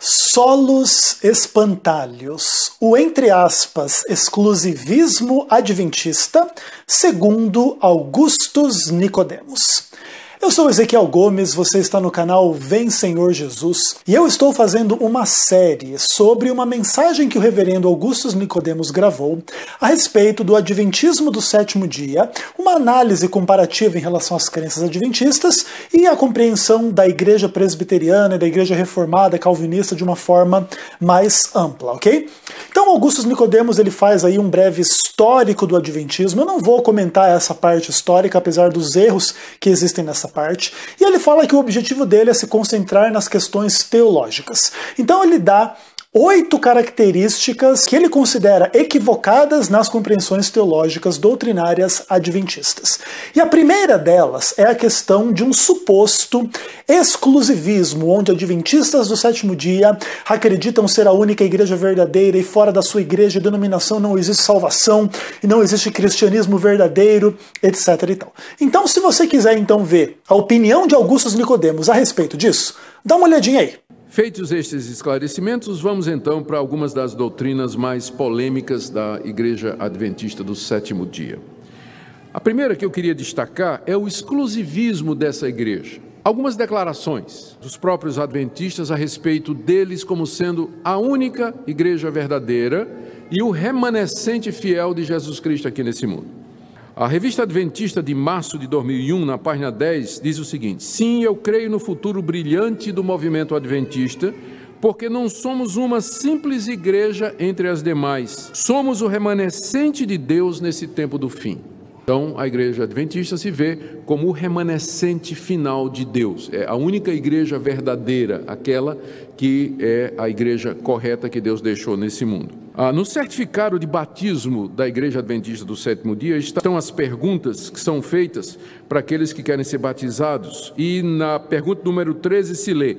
Solos espantalhos, o entre aspas exclusivismo adventista, segundo Augustus Nicodemos. Eu sou Ezequiel Gomes, você está no canal Vem Senhor Jesus, e eu estou fazendo uma série sobre uma mensagem que o reverendo Augustus Nicodemos gravou a respeito do adventismo do sétimo dia, uma análise comparativa em relação às crenças adventistas e a compreensão da igreja presbiteriana e da igreja reformada calvinista de uma forma mais ampla, ok? Então Augustus Nicodemos ele faz aí um breve histórico do adventismo. Eu não vou comentar essa parte histórica, apesar dos erros que existem nessa parte, e ele fala que o objetivo dele é se concentrar nas questões teológicas. Então ele dá 8 características que ele considera equivocadas nas compreensões teológicas doutrinárias adventistas. E a primeira delas é a questão de um suposto exclusivismo, onde adventistas do sétimo dia acreditam ser a única igreja verdadeira e fora da sua igreja e denominação não existe salvação e não existe cristianismo verdadeiro, etc. e tal. Então, se você quiser então ver a opinião de Augustus Nicodemos a respeito disso, dá uma olhadinha aí. Feitos estes esclarecimentos, vamos então para algumas das doutrinas mais polêmicas da Igreja Adventista do sétimo dia. A primeira que eu queria destacar é o exclusivismo dessa igreja. Algumas declarações dos próprios adventistas a respeito deles como sendo a única igreja verdadeira e o remanescente fiel de Jesus Cristo aqui nesse mundo. A revista Adventista de março de 2001, na página 10, diz o seguinte: sim, eu creio no futuro brilhante do movimento adventista, porque não somos uma simples igreja entre as demais. Somos o remanescente de Deus nesse tempo do fim. Então, a igreja adventista se vê como o remanescente final de Deus. É a única igreja verdadeira, aquela que é a igreja correta que Deus deixou nesse mundo. No certificado de batismo da Igreja Adventista do sétimo dia estão as perguntas que são feitas para aqueles que querem ser batizados. E na pergunta número 13 se lê: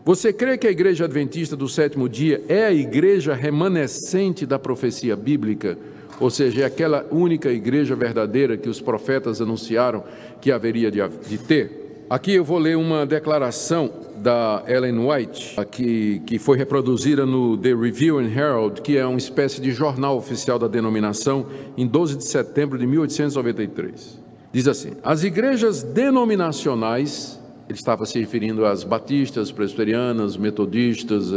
você crê que a Igreja Adventista do sétimo dia é a igreja remanescente da profecia bíblica? Ou seja, é aquela única igreja verdadeira que os profetas anunciaram que haveria de ter? Aqui eu vou ler uma declaração da Ellen White, que foi reproduzida no The Review and Herald, que é uma espécie de jornal oficial da denominação, em 12 de setembro de 1893. Diz assim: as igrejas denominacionais, ele estava se referindo às batistas, presbiterianas, metodistas,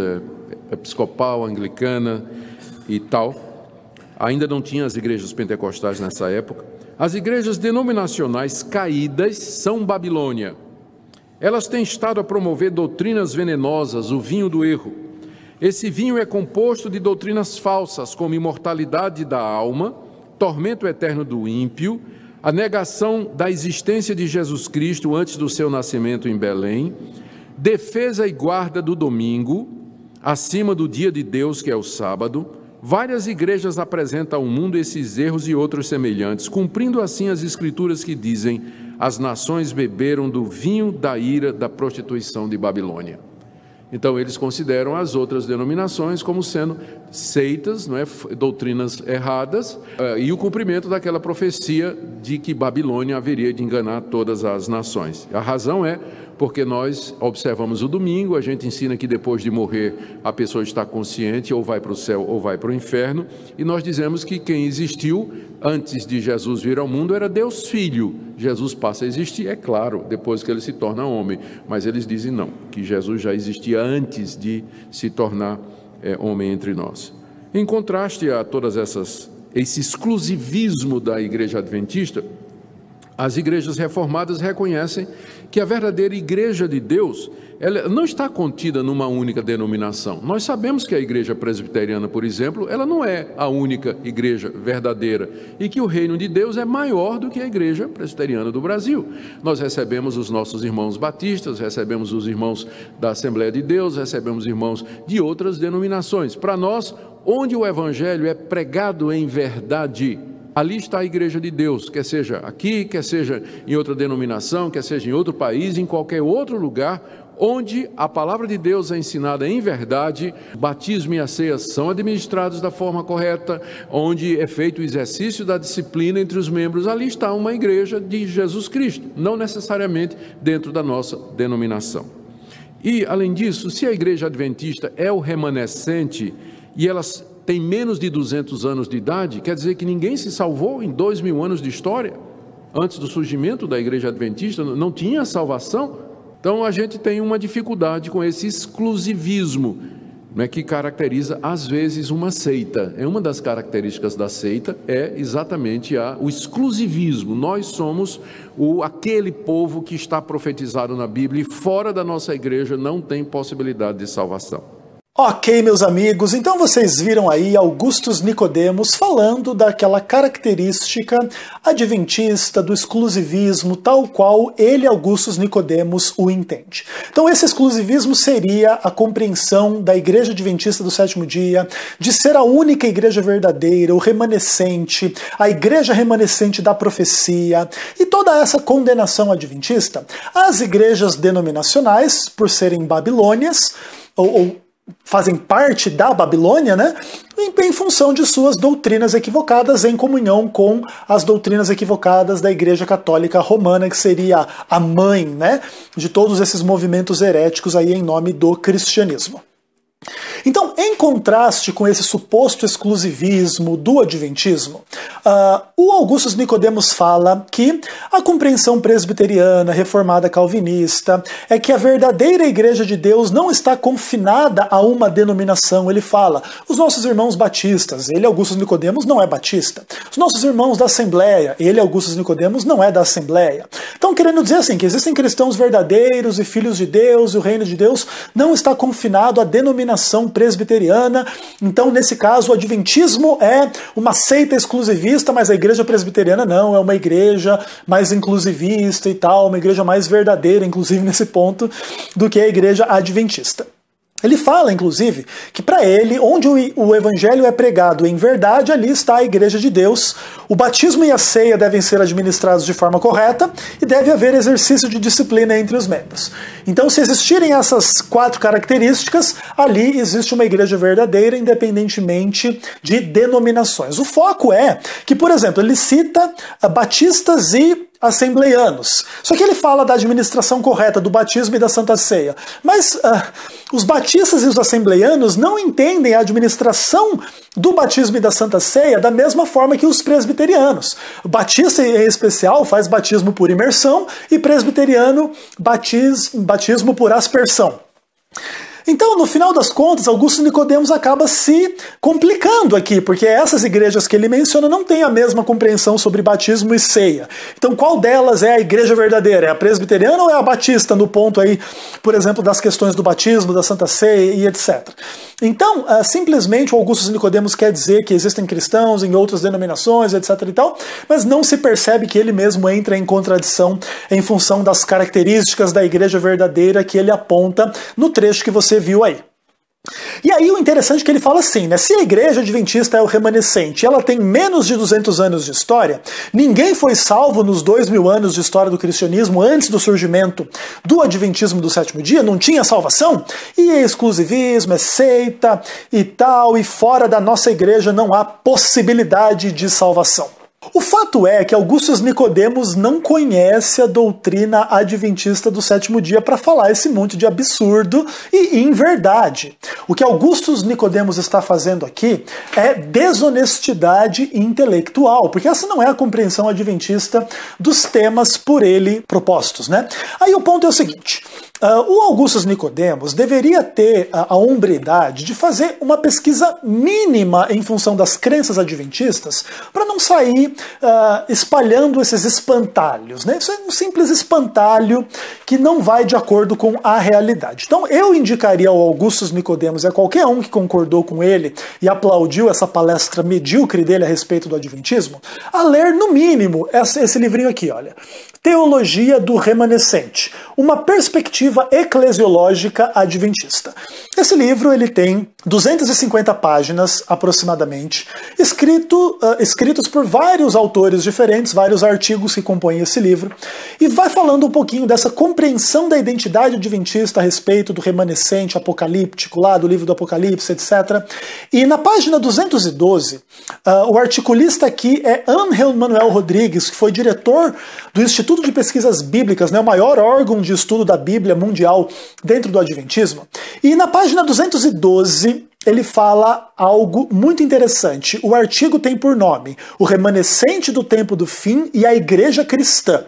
episcopal, anglicana e tal. Ainda não tinha as igrejas pentecostais nessa época. As igrejas denominacionais caídas são Babilônia. Elas têm estado a promover doutrinas venenosas, o vinho do erro. Esse vinho é composto de doutrinas falsas, como imortalidade da alma, tormento eterno do ímpio, a negação da existência de Jesus Cristo antes do seu nascimento em Belém, defesa e guarda do domingo, acima do dia de Deus, que é o sábado. Várias igrejas apresentam ao mundo esses erros e outros semelhantes, cumprindo assim as escrituras que dizem: as nações beberam do vinho da ira da prostituição de Babilônia. Então eles consideram as outras denominações como sendo seitas, não é? Doutrinas erradas, e o cumprimento daquela profecia de que Babilônia haveria de enganar todas as nações. A razão é porque nós observamos o domingo, a gente ensina que depois de morrer a pessoa está consciente, ou vai para o céu ou vai para o inferno, e nós dizemos que quem existiu antes de Jesus vir ao mundo era Deus Filho. Jesus passa a existir, é claro, depois que ele se torna homem, mas eles dizem não, que Jesus já existia antes de se tornar homem entre nós. Em contraste a todas esse exclusivismo da igreja adventista, as igrejas reformadas reconhecem que a verdadeira igreja de Deus, ela não está contida numa única denominação. Nós sabemos que a igreja presbiteriana, por exemplo, ela não é a única igreja verdadeira e que o reino de Deus é maior do que a igreja presbiteriana do Brasil. Nós recebemos os nossos irmãos batistas, recebemos os irmãos da Assembleia de Deus, recebemos irmãos de outras denominações. Para nós, onde o evangelho é pregado em verdade, ali está a igreja de Deus, quer seja aqui, quer seja em outra denominação, quer seja em outro país, em qualquer outro lugar, onde a palavra de Deus é ensinada em verdade, o batismo e a ceia são administrados da forma correta, onde é feito o exercício da disciplina entre os membros, ali está uma igreja de Jesus Cristo, não necessariamente dentro da nossa denominação. E, além disso, se a igreja adventista é o remanescente e elas têm menos de 200 anos de idade, quer dizer que ninguém se salvou em 2000 anos de história? Antes do surgimento da igreja adventista, não tinha salvação? Então, a gente tem uma dificuldade com esse exclusivismo, né, que caracteriza, às vezes, uma seita. Uma das características da seita é exatamente o exclusivismo. Nós somos aquele povo que está profetizado na Bíblia e fora da nossa igreja não tem possibilidade de salvação. Ok, meus amigos, então vocês viram aí Augustus Nicodemos falando daquela característica adventista do exclusivismo, tal qual ele, Augustus Nicodemos, o entende. Então esse exclusivismo seria a compreensão da igreja adventista do sétimo dia, de ser a única igreja verdadeira, o remanescente, a igreja remanescente da profecia, e toda essa condenação adventista às igrejas denominacionais, por serem babilônias, ou fazem parte da Babilônia, né, em função de suas doutrinas equivocadas, em comunhão com as doutrinas equivocadas da Igreja Católica Romana, que seria a mãe, né, de todos esses movimentos heréticos aí em nome do cristianismo. Então, em contraste com esse suposto exclusivismo do adventismo, o Augustus Nicodemos fala que a compreensão presbiteriana, reformada calvinista, é que a verdadeira igreja de Deus não está confinada a uma denominação. Ele fala, os nossos irmãos batistas, ele, Augustus Nicodemos, não é batista. Os nossos irmãos da Assembleia, ele, Augustus Nicodemos, não é da Assembleia. Então, querendo dizer assim, que existem cristãos verdadeiros e filhos de Deus, e o reino de Deus não está confinado à denominação presbiteriana. Então, nesse caso, o adventismo é uma seita exclusivista, mas a igreja presbiteriana não, é uma igreja mais inclusivista e tal, uma igreja mais verdadeira, inclusive nesse ponto, do que a igreja adventista. Ele fala, inclusive, que para ele, onde o evangelho é pregado em verdade, ali está a igreja de Deus. O batismo e a ceia devem ser administrados de forma correta e deve haver exercício de disciplina entre os membros. Então, se existirem essas 4 características, ali existe uma igreja verdadeira, independentemente de denominações. O foco é que, por exemplo, ele cita batistas e assembleianos. Só que ele fala da administração correta do batismo e da Santa Ceia. Mas os batistas e os assembleianos não entendem a administração do batismo e da Santa Ceia da mesma forma que os presbiterianos. O batista, em especial, faz batismo por imersão e presbiteriano batismo por aspersão. Então, no final das contas, Augusto Nicodemos acaba se complicando aqui, porque essas igrejas que ele menciona não têm a mesma compreensão sobre batismo e ceia. Então, qual delas é a igreja verdadeira? É a presbiteriana ou é a batista, no ponto aí, por exemplo, das questões do batismo, da Santa Ceia e etc. Então, simplesmente o Augusto Nicodemos quer dizer que existem cristãos em outras denominações, etc. e tal, mas não se percebe que ele mesmo entra em contradição em função das características da igreja verdadeira que ele aponta no trecho que você viu aí. E aí o interessante é que ele fala assim, né? Se a igreja adventista é o remanescente, ela tem menos de 200 anos de história, ninguém foi salvo nos 2000 anos de história do cristianismo antes do surgimento do adventismo do sétimo dia, não tinha salvação, e é exclusivismo, é seita e tal, e fora da nossa igreja não há possibilidade de salvação. O fato é que Augustus Nicodemos não conhece a doutrina adventista do sétimo dia para falar esse monte de absurdo e inverdade. O que Augustus Nicodemos está fazendo aqui é desonestidade intelectual, porque essa não é a compreensão adventista dos temas por ele propostos, né? Aí o ponto é o seguinte, o Augustus Nicodemos deveria ter a hombridade de fazer uma pesquisa mínima em função das crenças adventistas para não sair espalhando esses espantalhos, né? Isso é um simples espantalho que não vai de acordo com a realidade. Então eu indicaria ao Augustus Nicodemos e a qualquer um que concordou com ele e aplaudiu essa palestra medíocre dele a respeito do adventismo, a ler no mínimo esse livrinho aqui, olha. Teologia do Remanescente, uma perspectiva eclesiológica adventista. Esse livro ele tem 250 páginas aproximadamente, escritos por vários autores diferentes, vários artigos que compõem esse livro, e vai falando um pouquinho dessa compreensão da identidade adventista a respeito do remanescente apocalíptico, lá do livro do Apocalipse, etc. E na página 212, o articulista aqui é Ángel Manuel Rodrigues, que foi diretor do Instituto de Pesquisas Bíblicas, né, o maior órgão de estudo da Bíblia mundial dentro do Adventismo. E na página 212, ele fala algo muito interessante. O artigo tem por nome O Remanescente do Tempo do Fim e a Igreja Cristã.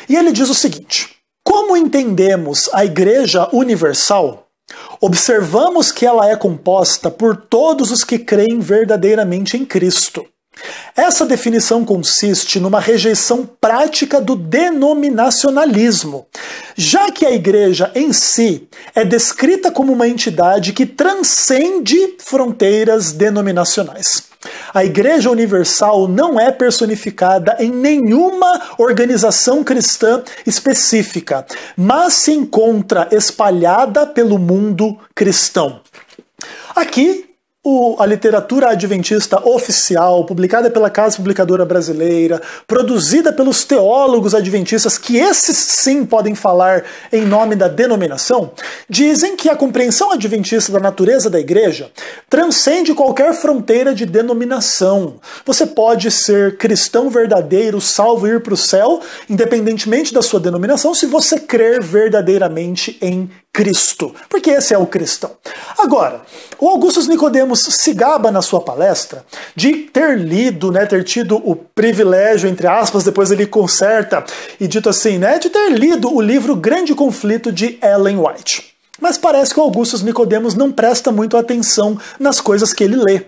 E ele diz o seguinte: como entendemos a Igreja Universal? Observamos que ela é composta por todos os que creem verdadeiramente em Cristo. Essa definição consiste numa rejeição prática do denominacionalismo, já que a igreja em si é descrita como uma entidade que transcende fronteiras denominacionais. A Igreja Universal não é personificada em nenhuma organização cristã específica, mas se encontra espalhada pelo mundo cristão. Aqui, a literatura adventista oficial, publicada pela Casa Publicadora Brasileira, produzida pelos teólogos adventistas, que esses sim podem falar em nome da denominação, dizem que a compreensão adventista da natureza da igreja transcende qualquer fronteira de denominação. Você pode ser cristão verdadeiro, salvo e ir para o céu, independentemente da sua denominação, se você crer verdadeiramente em Cristo, porque esse é o cristão. Agora, o Augustus Nicodemos se gaba na sua palestra de ter lido, ter tido o privilégio, entre aspas, depois ele conserta e dito assim, de ter lido o livro Grande Conflito de Ellen White. Mas parece que o Augustus Nicodemos não presta muito atenção nas coisas que ele lê.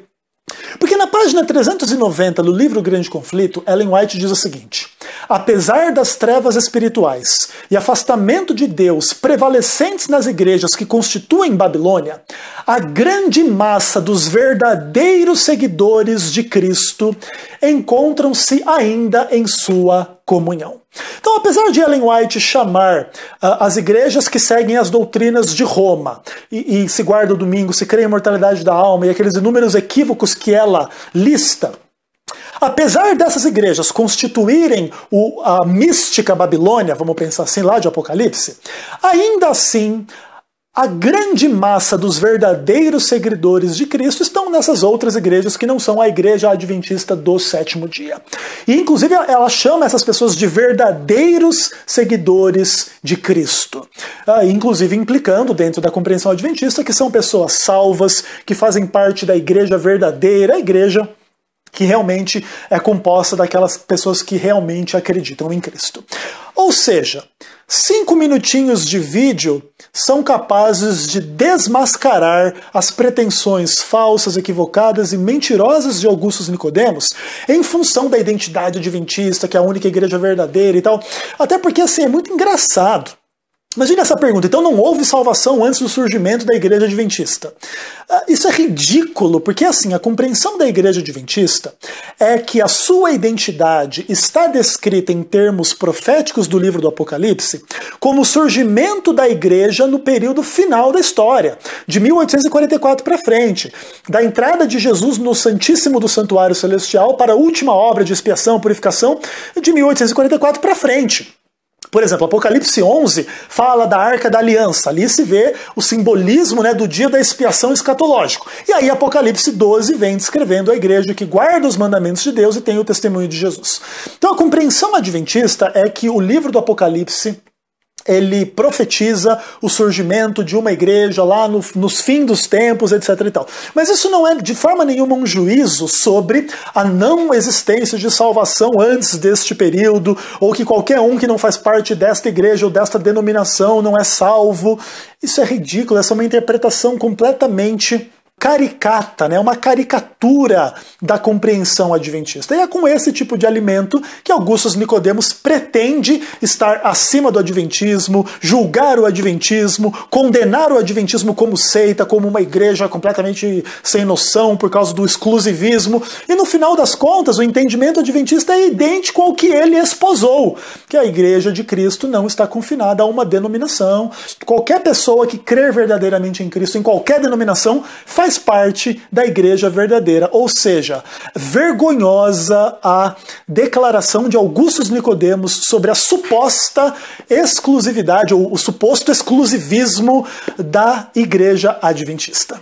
Porque na página 390 do livro Grande Conflito, Ellen White diz o seguinte: apesar das trevas espirituais e afastamento de Deus prevalecentes nas igrejas que constituem Babilônia, a grande massa dos verdadeiros seguidores de Cristo encontram-se ainda em sua comunhão. Então, apesar de Ellen White chamar as igrejas que seguem as doutrinas de Roma e se guarda o domingo, se crê em imortalidade da alma e aqueles inúmeros equívocos que ela lista, apesar dessas igrejas constituírem a mística Babilônia, vamos pensar assim, lá de Apocalipse, ainda assim, a grande massa dos verdadeiros seguidores de Cristo estão nessas outras igrejas que não são a igreja adventista do sétimo dia. E, inclusive, ela chama essas pessoas de verdadeiros seguidores de Cristo. Inclusive implicando, dentro da compreensão adventista, que são pessoas salvas, que fazem parte da igreja verdadeira, a igreja que realmente é composta daquelas pessoas que realmente acreditam em Cristo. Ou seja, 5 minutinhos de vídeo são capazes de desmascarar as pretensões falsas, equivocadas e mentirosas de Augustus Nicodemos em função da identidade adventista, que é a única igreja verdadeira e tal. Até porque, assim, é muito engraçado. Imagina essa pergunta: então não houve salvação antes do surgimento da igreja adventista? Isso é ridículo, porque assim, a compreensão da igreja adventista é que a sua identidade está descrita em termos proféticos do livro do Apocalipse como o surgimento da igreja no período final da história, de 1844 para frente, da entrada de Jesus no Santíssimo do Santuário Celestial para a última obra de expiação, purificação, de 1844 para frente. Por exemplo, Apocalipse 11 fala da Arca da Aliança. Ali se vê o simbolismo do dia da expiação escatológico. E aí Apocalipse 12 vem descrevendo a igreja que guarda os mandamentos de Deus e tem o testemunho de Jesus. Então a compreensão adventista é que o livro do Apocalipse ele profetiza o surgimento de uma igreja lá nos fins dos tempos, etc. e tal. Mas isso não é de forma nenhuma um juízo sobre a não existência de salvação antes deste período, ou que qualquer um que não faz parte desta igreja ou desta denominação não é salvo. Isso é ridículo, essa é uma interpretação completamente caricata, uma caricatura da compreensão adventista. E é com esse tipo de alimento que Augustus Nicodemos pretende estar acima do adventismo, julgar o adventismo, condenar o adventismo como seita, como uma igreja completamente sem noção por causa do exclusivismo. E no final das contas, o entendimento adventista é idêntico ao que ele esposou, que a igreja de Cristo não está confinada a uma denominação. Qualquer pessoa que crer verdadeiramente em Cristo, em qualquer denominação, faz parte da igreja verdadeira. Ou seja, vergonhosa a declaração de Augustus Nicodemos sobre a suposta exclusividade ou o suposto exclusivismo da igreja adventista.